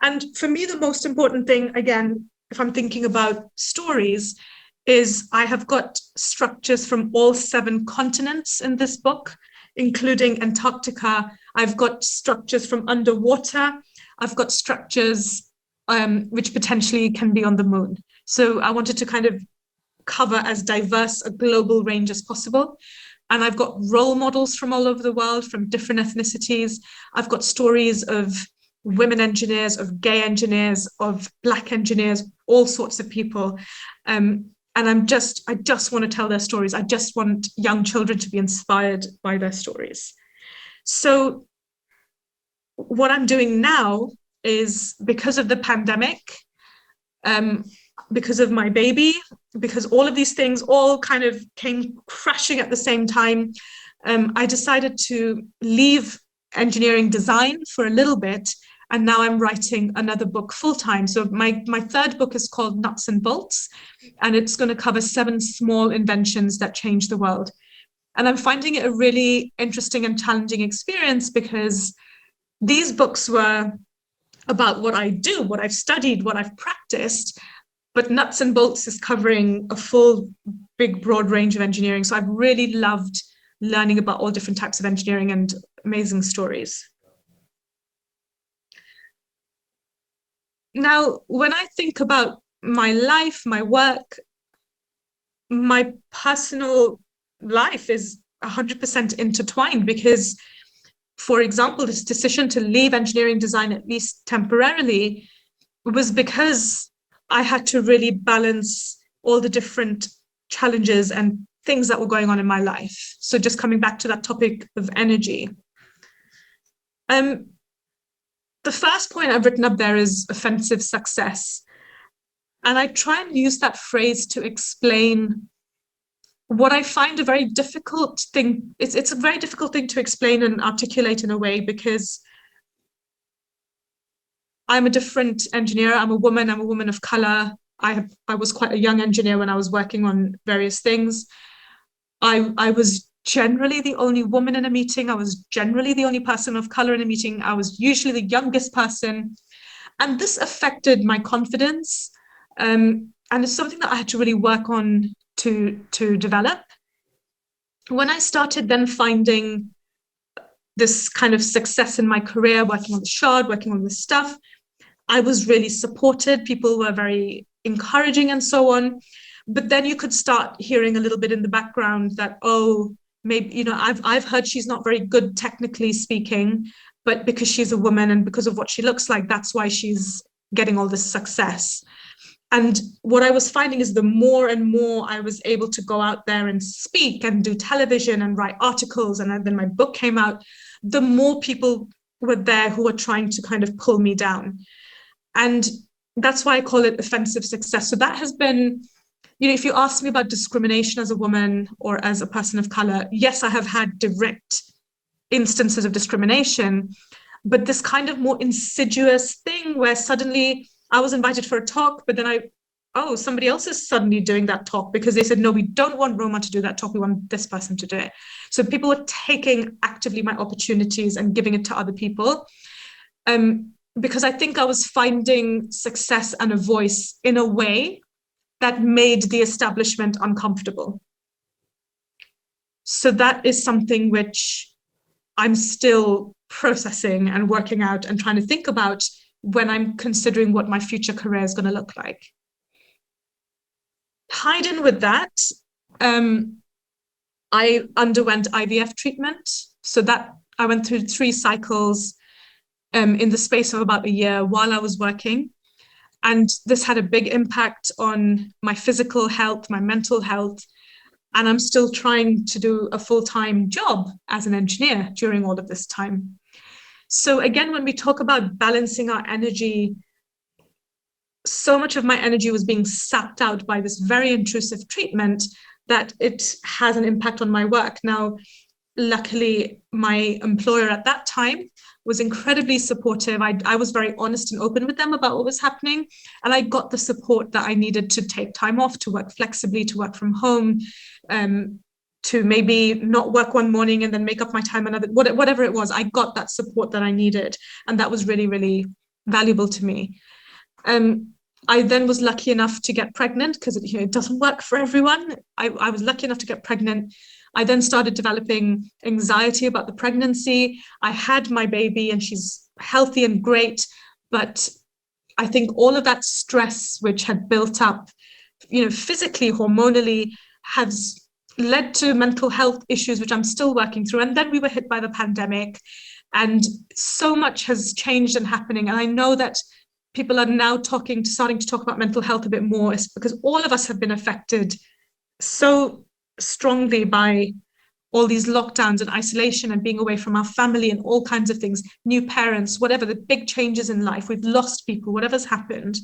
And for me, the most important thing, again, if I'm thinking about stories, is I have got structures from all 7 continents in this book, including Antarctica. I've got structures from underwater. I've got structures which potentially can be on the moon. So I wanted to kind of cover as diverse a global range as possible. And I've got role models from all over the world, from different ethnicities. I've got stories of women engineers, of gay engineers, of Black engineers, all sorts of people. And I just want to tell their stories. I just want young children to be inspired by their stories. So what I'm doing now is, because of the pandemic, because of my baby, because all of these things all kind of came crashing at the same time, I decided to leave engineering design for a little bit, and now I'm writing another book full-time. So my 3rd book is called Nuts and Bolts, and it's going to cover 7 small inventions that change the world. And I'm finding it a really interesting and challenging experience, because these books were about what I do, what I've studied, what I've practiced, but Nuts and Bolts is covering a full, big, broad range of engineering. So I've really loved learning about all different types of engineering and amazing stories. Now, when I think about my life, my work, my personal life is 100% intertwined, because, for example, this decision to leave engineering design, at least temporarily, was because I had to really balance all the different challenges and things that were going on in my life. So just coming back to that topic of energy. The first point I've written up there is offensive success. And I try and use that phrase to explain what I find a very difficult thing. It's a very difficult thing to explain and articulate in a way, because I'm a different engineer. I'm a woman of color. I was quite a young engineer when I was working on various things. I was generally the only woman in a meeting. I was generally the only person of color in a meeting. I was usually the youngest person. And this affected my confidence. And it's something that I had to really work on to develop. When I started then finding this kind of success in my career, working on the Shard, working on this stuff, I was really supported. People were very encouraging and so on. But then you could start hearing a little bit in the background that, oh, maybe, you know, I've heard she's not very good technically speaking, but because she's a woman and because of what she looks like, that's why she's getting all this success. And what I was finding is the more and more I was able to go out there and speak and do television and write articles, and then my book came out, the more people were there who were trying to kind of pull me down. And that's why I call it offensive success. So that has been, you know, if you ask me about discrimination as a woman or as a person of color, yes, I have had direct instances of discrimination, but this kind of more insidious thing where suddenly I was invited for a talk, but then somebody else is suddenly doing that talk because they said, no, we don't want Roma to do that talk. We want this person to do it. So people were taking actively my opportunities and giving it to other people. Because I think I was finding success and a voice in a way that made the establishment uncomfortable. So that is something which I'm still processing and working out and trying to think about when I'm considering what my future career is going to look like. Tied in with that, I underwent IVF treatment. So that I went through 3 cycles in the space of about a year while I was working. And this had a big impact on my physical health, my mental health. And I'm still trying to do a full-time job as an engineer during all of this time. So again, when we talk about balancing our energy, so much of my energy was being sapped out by this very intrusive treatment that it has an impact on my work. Now, luckily, my employer at that time was incredibly supportive. I was very honest and open with them about what was happening. And I got the support that I needed to take time off, to work flexibly, to work from home, to maybe not work one morning and then make up my time another, whatever it was. I got that support that I needed. And that was really, really valuable to me. I then was lucky enough to get pregnant because it doesn't work for everyone. I was lucky enough to get pregnant. I then started developing anxiety about the pregnancy. I had my baby and she's healthy and great, but I think all of that stress which had built up, physically, hormonally, has led to mental health issues, which I'm still working through. And then we were hit by the pandemic and so much has changed and happening. And I know that people are now starting to talk about mental health a bit more, because all of us have been affected so strongly by all these lockdowns and isolation and being away from our family and all kinds of things, new parents, whatever, the big changes in life, we've lost people, whatever's happened.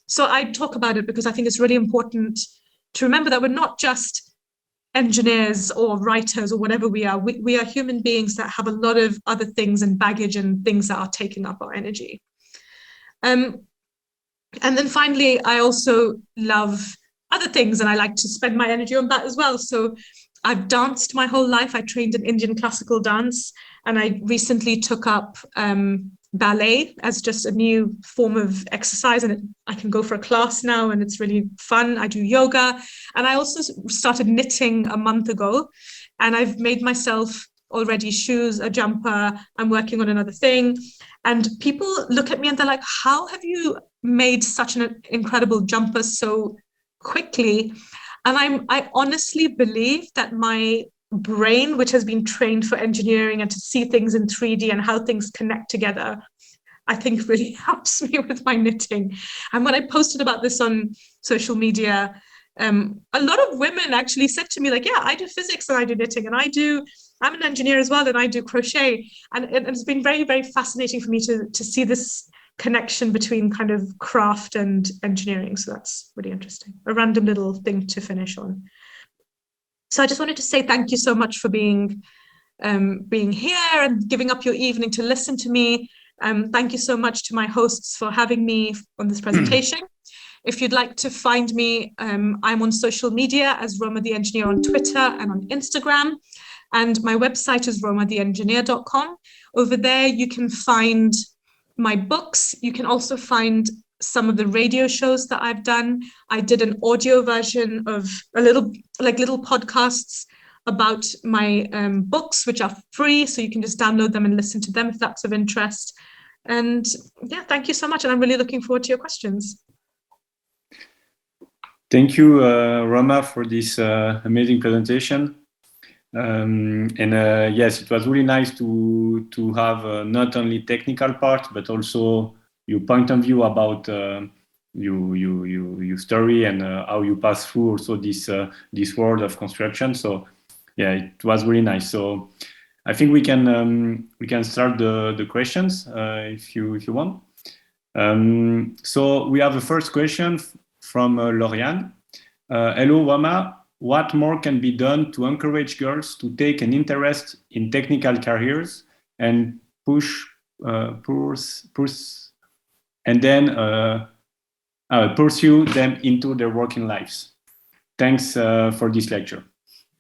So I talk about it because I think it's really important to remember that we're not just engineers or writers or whatever we are. We are human beings that have a lot of other things and baggage and things that are taking up our energy. And then finally, I also love other things and I like to spend my energy on that as well. So I've danced my whole life. I trained in Indian classical dance and I recently took up ballet as just a new form of exercise, and I can go for a class now and it's really fun. I do yoga, and I also started knitting a month ago, and I've made myself already shoes, a jumper. I'm working on another thing, and people look at me and they're like, how have you made such an incredible jumper so quickly? And I honestly believe that my brain, which has been trained for engineering and to see things in 3D and how things connect together, I think really helps me with my knitting. And when I posted about this on social media, a lot of women actually said to me, like, yeah, I do physics and I do knitting, and I'm an engineer as well, and I do crochet. And it's been very, very fascinating for me to see this connection between kind of craft and engineering. So that's really interesting. A random little thing to finish on. So I just wanted to say thank you so much for being here and giving up your evening to listen to me. Thank you so much to my hosts for having me on this presentation. If you'd like to find me, I'm on social media as Roma the Engineer on Twitter and on Instagram. And my website is romatheengineer.com. Over there, you can find my books. You can also find some of the radio shows that I've done. I did an audio version of little podcasts about my books, which are free. So you can just download them and listen to them if that's of interest. And yeah, thank you so much. And I'm really looking forward to your questions. Thank you, Roma, for this amazing presentation. Yes, it was really nice to have not only technical part, but also your point of view about your story and how you pass through also this world of construction. So yeah, it was really nice. So I think we can start the questions if you want. So we have the first question from Lauriane. Hello, Roma. What more can be done to encourage girls to take an interest in technical careers and pursue them into their working lives? Thanks for this lecture.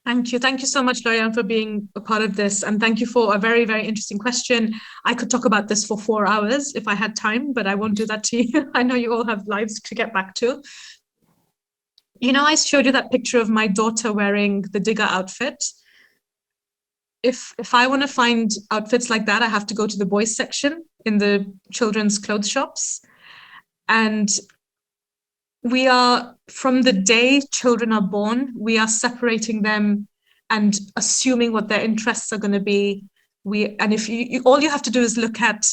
Thank you. Thank you so much, Lauriane, for being a part of this. And thank you for a very, very interesting question. I could talk about this for 4 hours if I had time, but I won't do that to you. I know you all have lives to get back to. You know, I showed you that picture of my daughter wearing the digger outfit. If I want to find outfits like that, I have to go to the boys section in the children's clothes shops. And we are, from the day children are born, we are separating them and assuming what their interests are going to be. And if you all you have to do is look at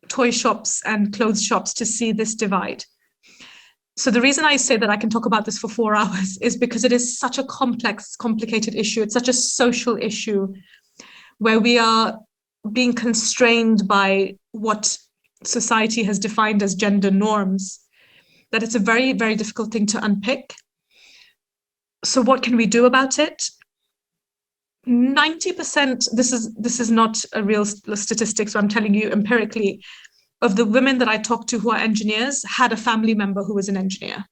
toy shops and clothes shops to see this divide. So the reason I say that I can talk about this for 4 hours is because it is such a complex, complicated issue. It's such a social issue where we are being constrained by what society has defined as gender norms, that it's a very, very difficult thing to unpick. So what can we do about it? 90%, this is not a real statistic, so I'm telling you empirically, of the women that I talked to who are engineers had a family member who was an engineer.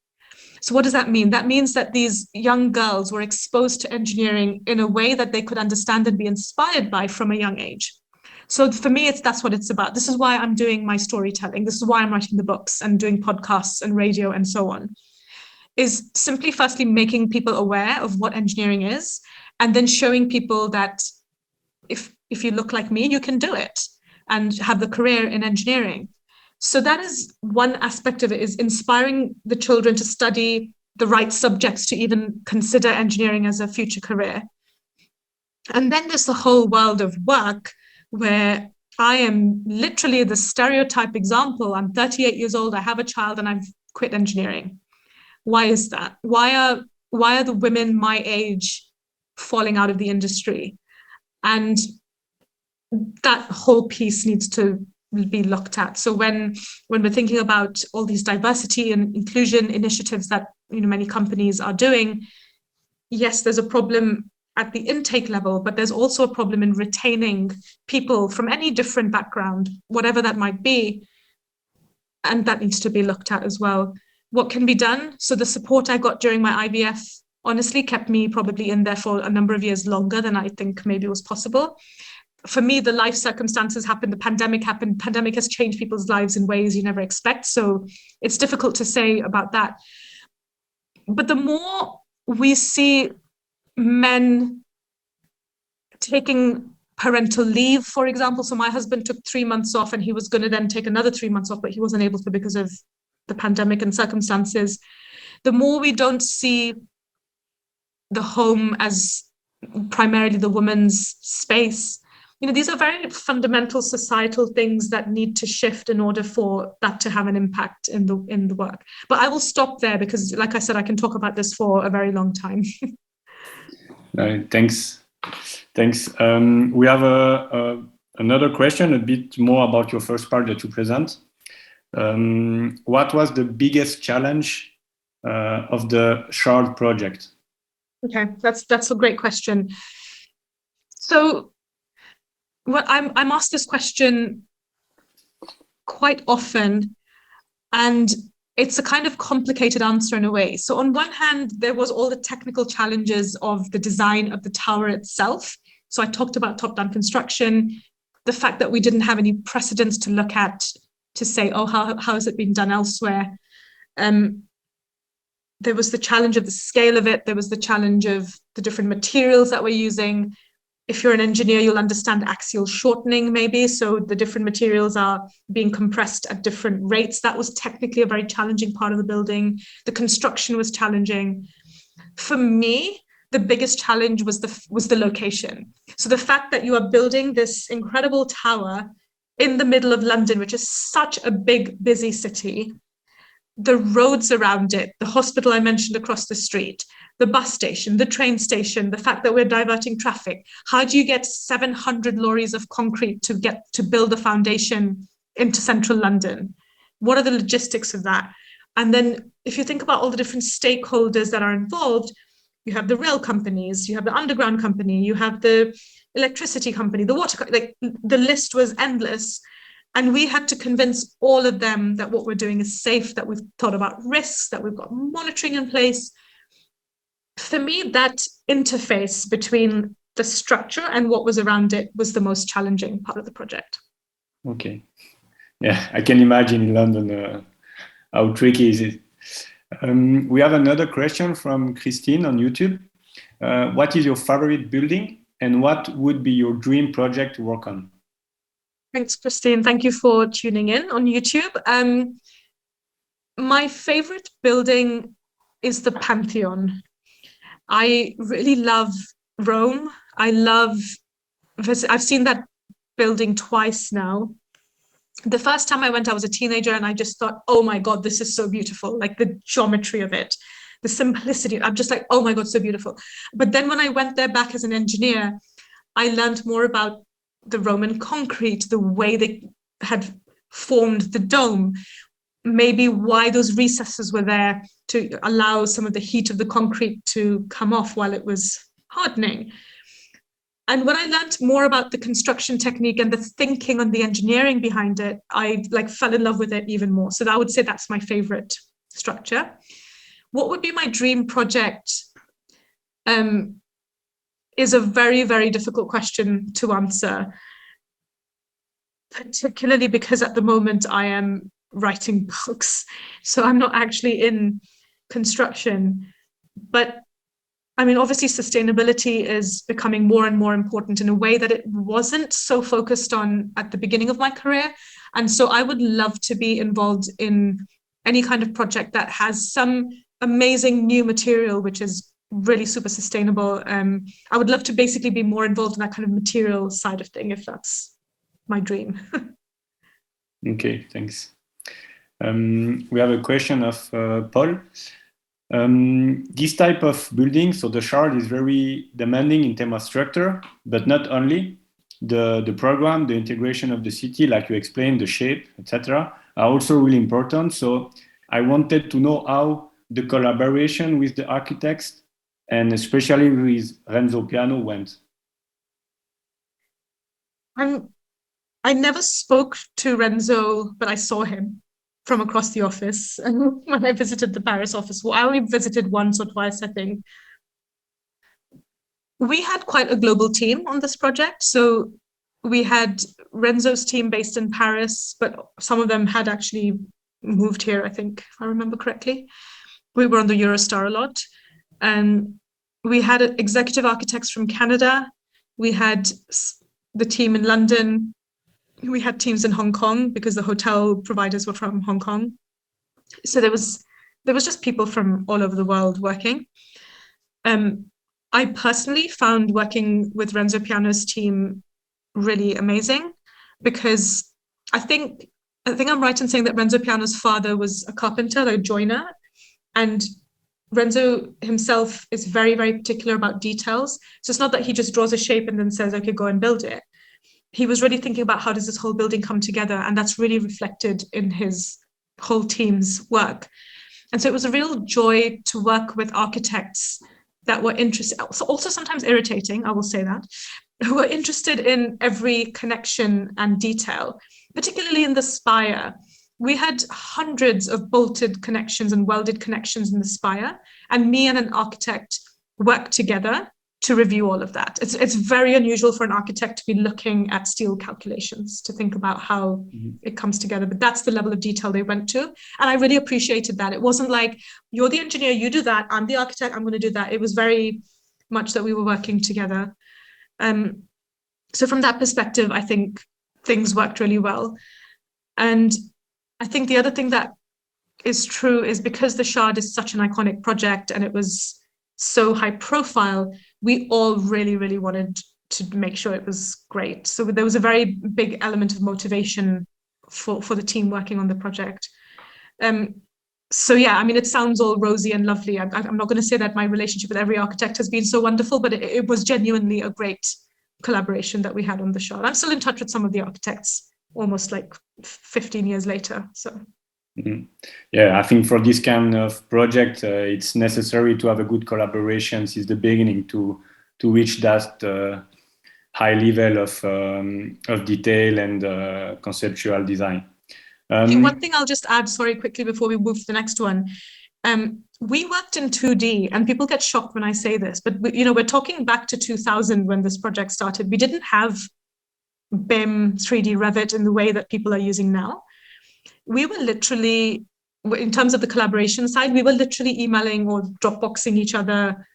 So what does that mean? That means that these young girls were exposed to engineering in a way that they could understand and be inspired by from a young age. So for me, that's what it's about. This is why I'm doing my storytelling. This is why I'm writing the books and doing podcasts and radio and so on, is simply firstly making people aware of what engineering is, and then showing people that if you look like me, you can do it and have the career in engineering. So that is one aspect of it, is inspiring the children to study the right subjects to even consider engineering as a future career. And then there's the whole world of work where I am literally the stereotype example. I'm 38 years old, I have a child, and I've quit engineering. Why is that? Why are the women my age falling out of the industry? And that whole piece needs to be looked at. So when we're thinking about all these diversity and inclusion initiatives that many companies are doing, yes, there's a problem at the intake level, but there's also a problem in retaining people from any different background, whatever that might be, and that needs to be looked at as well. What can be done? So the support I got during my IVF honestly kept me probably in there for a number of years longer than I think maybe was possible. For me, the life circumstances happened, the pandemic happened. Pandemic has changed people's lives in ways you never expect. So it's difficult to say about that. But the more we see men taking parental leave, for example, so my husband took 3 months off and he was going to then take another 3 months off, but he wasn't able to because of the pandemic and circumstances. The more we don't see the home as primarily the woman's space, these are very fundamental societal things that need to shift in order for that to have an impact in the work. But I will stop there because, like I said, I can talk about this for a very long time. Thanks. We have another question, a bit more about your first part that you present. What was the biggest challenge of the Shard project? Okay, that's a great question. So, I'm asked this question quite often, and it's a kind of complicated answer in a way. So on one hand, there was all the technical challenges of the design of the tower itself. So I talked about top-down construction, the fact that we didn't have any precedents to look at to say, oh, how has it been done elsewhere? There was the challenge of the scale of it. There was the challenge of the different materials that we're using. If you're an engineer, you'll understand axial shortening, maybe. So the different materials are being compressed at different rates. That was technically a very challenging part of the building. The construction was challenging. For me, the biggest challenge was the location. So the fact that you are building this incredible tower in the middle of London, which is such a big, busy city, the roads around it, the hospital I mentioned across the street, the bus station, the train station, the fact that we're diverting traffic. How do you get 700 lorries of concrete to build a foundation into central London? What are the logistics of that? And then if you think about all the different stakeholders that are involved, you have the rail companies, you have the underground company, you have the electricity company, the water, like the list was endless. And we had to convince all of them that what we're doing is safe, that we've thought about risks, that we've got monitoring in place. For me, that interface between the structure and what was around it was the most challenging part of the project. Okay. Yeah, I can imagine in London how tricky is it. We have another question from Christine on YouTube. What is your favorite building and what would be your dream project to work on? Thanks, Christine. Thank you for tuning in on YouTube. My favorite building is the Pantheon. I really love Rome. I've seen that building twice now. The first time I went, I was a teenager and I just thought, oh my God, this is so beautiful. Like the geometry of it, the simplicity. I'm just like, oh my God, so beautiful. But then when I went there back as an engineer, I learned more about the Roman concrete, the way they had formed the dome, maybe why those recesses were there to allow some of the heat of the concrete to come off while it was hardening. And when I learned more about the construction technique and the thinking and the engineering behind it, I fell in love with it even more. So I would say that's my favorite structure. What would be my dream project? Is a very, very difficult question to answer, particularly because at the moment I am writing books. So I'm not actually in construction. But I mean, obviously, sustainability is becoming more and more important in a way that it wasn't so focused on at the beginning of my career. And so I would love to be involved in any kind of project that has some amazing new material, which is really super sustainable. I would love to basically be more involved in that kind of material side of thing, if that's my dream. Okay, thanks. We have a question of Paul. This type of building, so the Shard is very demanding in terms of structure, but not only. The program, the integration of the city, like you explained, the shape, etc., are also really important. So I wanted to know how the collaboration with the architects and especially with Renzo Piano went. I never spoke to Renzo, but I saw him from across the office. And when I visited the Paris office, well, I only visited once or twice, I think. We had quite a global team on this project. So we had Renzo's team based in Paris, but some of them had actually moved here, I think, if I remember correctly. We were on the Eurostar a lot. And we had executive architects from Canada. We had the team in London. We had teams in Hong Kong because the hotel providers were from Hong Kong. So there was just people from all over the world working. I personally found working with Renzo Piano's team really amazing, because I think I'm right in saying that Renzo Piano's father was a carpenter, like a joiner, and Renzo himself is very, very particular about details. So it's not that he just draws a shape and then says, okay, go and build it. He was really thinking about how does this whole building come together, and that's really reflected in his whole team's work. And so it was a real joy to work with architects that were interested, also sometimes irritating, I will say that, who were interested in every connection and detail, particularly in the spire. We had hundreds of bolted connections and welded connections in the spire, and me and an architect worked together to review all of that. It's very unusual for an architect to be looking at steel calculations to think about how it comes together, but that's the level of detail they went to. And I really appreciated that. It wasn't like, you're the engineer, you do that, I'm the architect, I'm going to do that. It was very much that we were working together. So from that perspective, I think things worked really well. And I think the other thing that is true is because the Shard is such an iconic project and it was so high profile, we all really, really wanted to make sure it was great. So there was a very big element of motivation for the team working on the project. So yeah, I mean, it sounds all rosy and lovely. I'm not going to say that my relationship with every architect has been so wonderful, but it was genuinely a great collaboration that we had on the Shard. I'm still in touch with some of the architects almost like 15 years later. So. Yeah, I think for this kind of project, it's necessary to have a good collaboration since the beginning to reach that high level of detail and conceptual design. One thing I'll just add, sorry, quickly before we move to the next one. We worked in 2D, and people get shocked when I say this, but we're talking back to 2000 when this project started. We didn't have BIM, 3D Revit in the way that people are using now. We were literally, in terms of the collaboration side, we were literally emailing or Dropboxing each other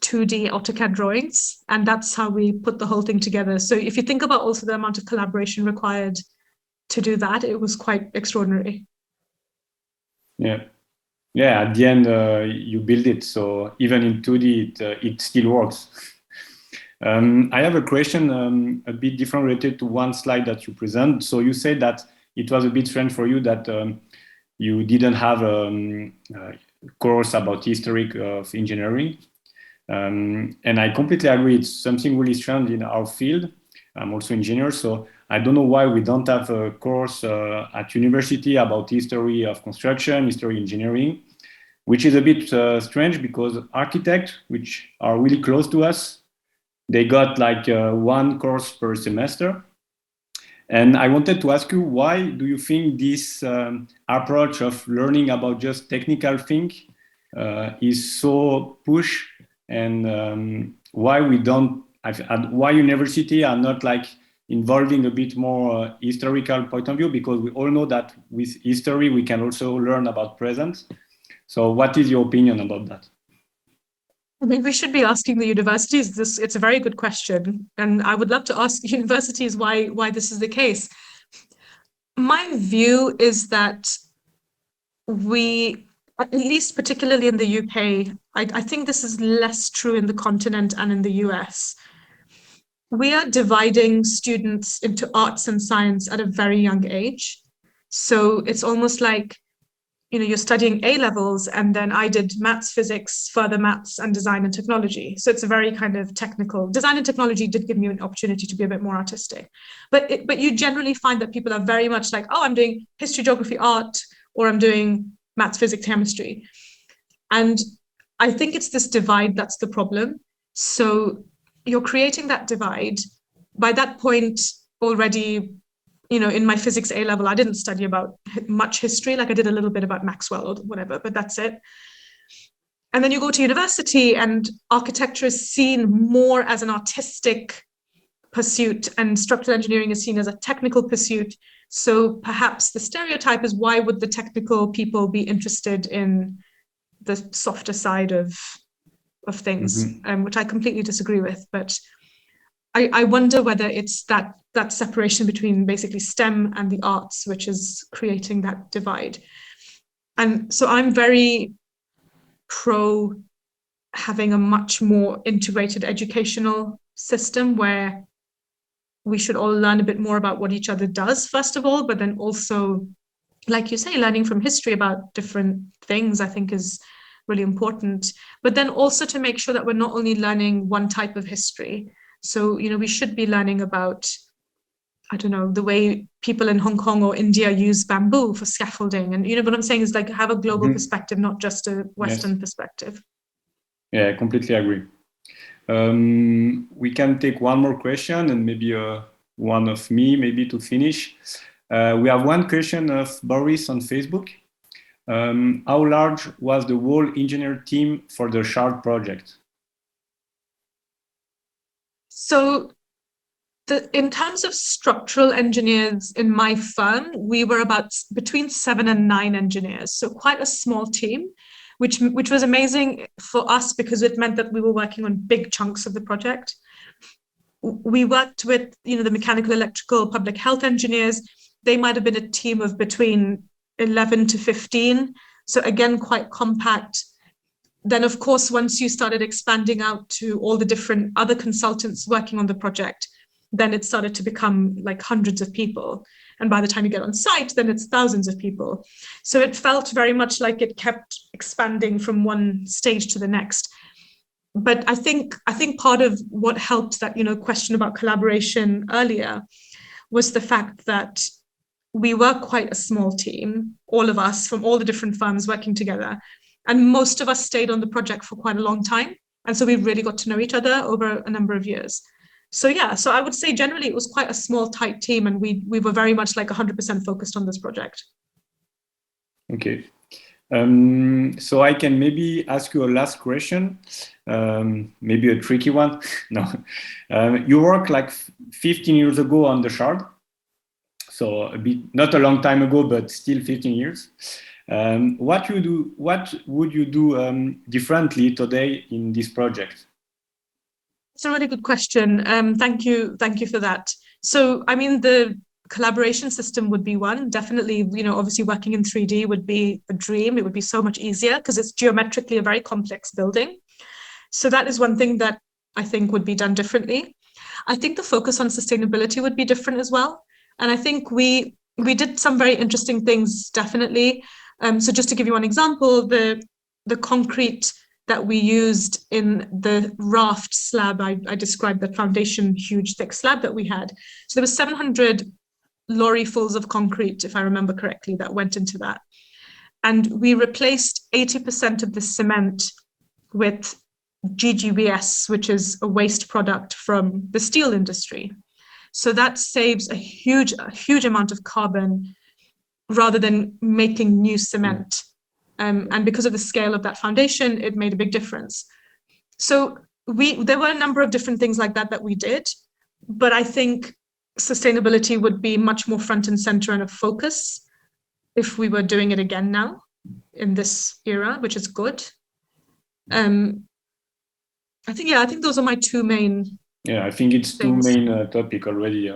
2D AutoCAD drawings, and that's how we put the whole thing together. So if you think about also the amount of collaboration required to do that, it was quite extraordinary. Yeah. At the end, you build it, so even in 2D, it still works. I have a question a bit different related to one slide that you present. So you said that it was a bit strange for you that you didn't have a course about history of engineering. And I completely agree. It's something really strange in our field. I'm also an engineer, so I don't know why we don't have a course at university about history of construction, history engineering, which is a bit strange because architects, which are really close to us, they got like one course per semester. And I wanted to ask you, why do you think this approach of learning about just technical things is so push, and why university are not like involving a bit more historical point of view? Because we all know that with history we can also learn about present. So what is your opinion about that? I mean, we should be asking the universities this. It's a very good question, and I would love to ask universities why this is the case. My view is that we, at least particularly in the UK, I think this is less true in the continent and in the US. We are dividing students into arts and science at a very young age. So it's almost like, you're studying A levels, and then I did maths, physics, further maths, and design and technology. So it's a very kind of technical. Design and technology did give me an opportunity to be a bit more artistic. But you generally find that people are very much like, oh, I'm doing history, geography, art, or I'm doing maths, physics, chemistry. And I think it's this divide that's the problem. So you're creating that divide. By that point already, in my physics A level, I didn't study about much history. Like I did a little bit about Maxwell or whatever, but that's it. And then you go to university, and architecture is seen more as an artistic pursuit, and structural engineering is seen as a technical pursuit. So perhaps the stereotype is, why would the technical people be interested in the softer side of things, which I completely disagree with. But I wonder whether it's that separation between basically STEM and the arts, which is creating that divide. And so I'm very pro having a much more integrated educational system where we should all learn a bit more about what each other does, first of all, but then also, like you say, learning from history about different things, I think is really important. But then also to make sure that we're not only learning one type of history. So, we should be learning about, I don't know, the way people in Hong Kong or India use bamboo for scaffolding. And what I'm saying is like have a global perspective, not just a Western perspective. Yeah, I completely agree. We can take one more question and maybe one of me, maybe to finish. We have one question of Boris on Facebook. How large was the whole engineer team for the Shard project? So in terms of structural engineers in my firm, we were about between 7 and 9 engineers. So quite a small team, which was amazing for us because it meant that we were working on big chunks of the project. We worked with, the mechanical, electrical, public health engineers. They might have been a team of between 11 to 15. So again, quite compact. Then, of course, once you started expanding out to all the different other consultants working on the project, then it started to become like hundreds of people. And by the time you get on site, then it's thousands of people. So it felt very much like it kept expanding from one stage to the next. But I think part of what helped that, question about collaboration earlier was the fact that we were quite a small team, all of us from all the different firms working together. And most of us stayed on the project for quite a long time. And so we really got to know each other over a number of years. So I would say generally it was quite a small, tight team, and we were very much like 100% focused on this project. Okay. So I can maybe ask you a last question, maybe a tricky one. No. You worked like 15 years ago on the Shard. So a bit, not a long time ago, but still 15 years. What would you do differently today in this project? It's a really good question. Thank you for that. So, I mean, the collaboration system would be one. Definitely, obviously working in 3D would be a dream. It would be so much easier because it's geometrically a very complex building. So that is one thing that I think would be done differently. I think the focus on sustainability would be different as well. And I think we did some very interesting things, definitely. So just to give you one example, the concrete that we used in the raft slab, I described the foundation, huge, thick slab that we had. So there was 700 lorryfuls of concrete, if I remember correctly, that went into that. And we replaced 80% of the cement with GGBS, which is a waste product from the steel industry. So that saves a huge amount of carbon rather than making new cement. And because of the scale of that foundation, it made a big difference. So there were a number of different things like that we did, but I think sustainability would be much more front and center and a focus if we were doing it again now in this era, which is good. I think those are my two main. Yeah, I think it's things. Two main topic already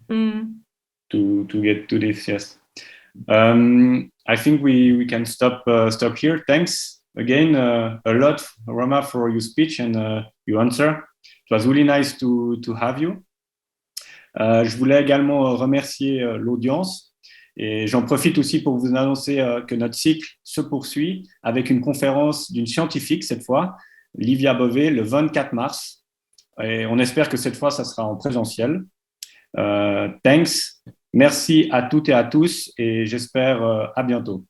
to get to this. Yes. I think we can stop here. Thanks again a lot, Roma, for your speech and your answer. It was really nice to have you. Je voulais également remercier l'audience et j'en profite aussi pour vous annoncer que notre cycle se poursuit avec une conférence d'une scientifique cette fois, Livia Bové, le 24 mars. Et on espère que cette fois, ça sera en présentiel. Thanks. Merci à toutes et à tous et j'espère à bientôt.